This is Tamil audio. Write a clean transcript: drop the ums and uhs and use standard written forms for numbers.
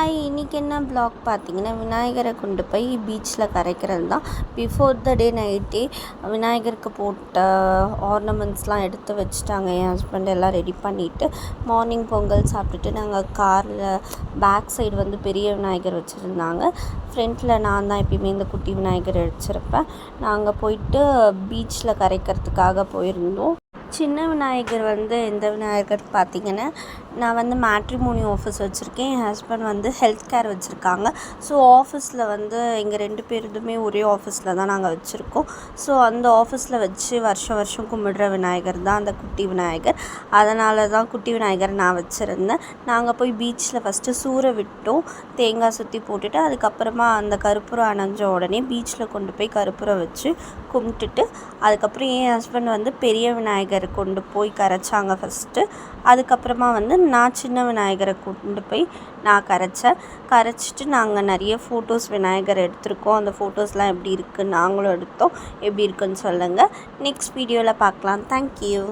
ஹாய், இன்றைக்கி என்ன வ்ளாக் பார்த்தீங்கன்னா, விநாயகரை கொண்டு போய் பீச்சில் கரைக்கிறது தான். பிஃபோர் த டே நைட்டே விநாயகருக்கு போட்ட ஆர்னமெண்ட்ஸ்லாம் எடுத்து வச்சுட்டாங்க. என் ஹஸ்பண்ட் எல்லாம் ரெடி பண்ணிவிட்டு மார்னிங் பொங்கல் சாப்பிட்டுட்டு நாங்கள் காரில் பேக் சைடு வந்து பெரிய விநாயகர் வச்சுருந்தாங்க. ஃப்ரண்ட்டில் நான் தான் எப்பயுமே இந்த குட்டி விநாயகர் வச்சுருப்பேன். நாங்கள் போயிட்டு பீச்சில் கரைக்கிறதுக்காக போயிருந்தோம். சின்ன விநாயகர் வந்து எந்த விநாயகர் பார்த்திங்கன்னா, நான் வந்து மேட்ரிமோனி ஆஃபீஸ் வச்சுருக்கேன். என் ஹஸ்பண்ட் வந்து ஹெல்த் கேர் வச்சுருக்காங்க. ஸோ ஆஃபீஸில் வந்து எங்கள் 2 பேருதுமே ஒரே ஆஃபீஸில் தான் நாங்கள் வச்சுருக்கோம். ஸோ அந்த ஆஃபீஸில் வச்சு வருஷம் கும்பிடுற விநாயகர் தான் அந்த குட்டி விநாயகர். அதனால தான் குட்டி விநாயகர் நான் வச்சுருந்தேன். நாங்கள் போய் பீச்சில் ஃபஸ்ட்டு சூற விட்டோம், தேங்காய் சுற்றி போட்டுட்டு அதுக்கப்புறமா அந்த கற்பூரம் அணைஞ்ச உடனே பீச்சில் கொண்டு போய் கற்பூரம் வச்சு கும்பிட்டுட்டு அதுக்கப்புறம் என் ஹஸ்பண்ட் வந்து பெரிய விநாயகர் கொண்டு போய் கரைச்சாங்க ஃபஸ்ட்டு. அதுக்கப்புறமா வந்து நான் சின்ன விநாயகரை கொண்டு போய் நான் கரைச்சிட்டு நாங்கள் நிறைய ஃபோட்டோஸ் விநாயகர் எடுத்திருக்கோம். அந்த ஃபோட்டோஸ்லாம் எப்படி இருக்குது நாங்களும் எடுத்தோம். எப்படி இருக்குன்னு சொல்லுங்கள். நெக்ஸ்ட் வீடியோவில் பார்க்கலாம். தேங்க்யூ.